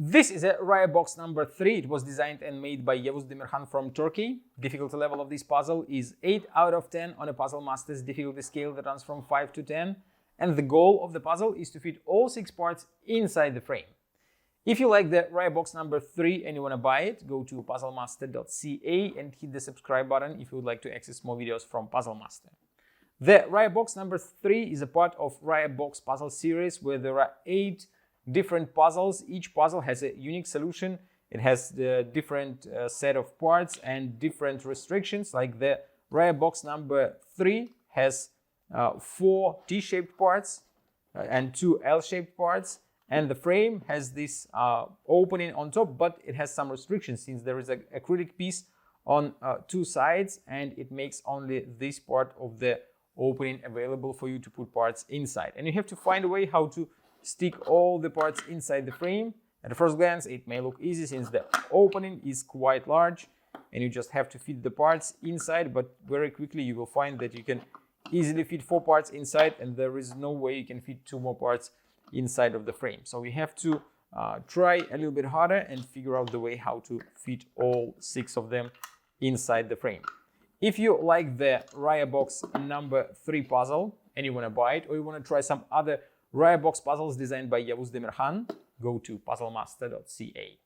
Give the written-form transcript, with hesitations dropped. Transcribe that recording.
This is a Raya box number 3. It was designed and made by Yavuz Demirhan from Turkey. Difficulty level of this puzzle is 8 out of 10 on a Puzzle Masters difficulty scale that runs from 5 to 10. And the goal of the puzzle is to fit all 6 parts inside the frame. If you like the Raya box number 3 and you want to buy it, go to puzzlemaster.ca and hit the subscribe button if you would like to access more videos from Puzzle Master. The Raya box number 3 is a part of Raya box puzzle series where there are 8 different puzzles. Each puzzle has a unique solution. It has the different set of parts and different restrictions. Like the Raya box number 3 has 4 T-shaped parts and 2 L-shaped parts, and the frame has this opening on top, but it has some restrictions since there is an acrylic piece on 2 sides, and it makes only this part of the opening available for you to put parts inside. And you have to find a way how to stick all the parts inside the frame. At the first glance, it may look easy since the opening is quite large and you just have to fit the parts inside, but very quickly you will find that you can easily fit 4 parts inside and there is no way you can fit 2 more parts inside of the frame. So you have to try a little bit harder and figure out the way how to fit all 6 of them inside the frame. If you like the Raya box number 3 puzzle and you want to buy it, or you want to try some other Raya box puzzles designed by Yavuz Demirhan, go to puzzlemaster.ca.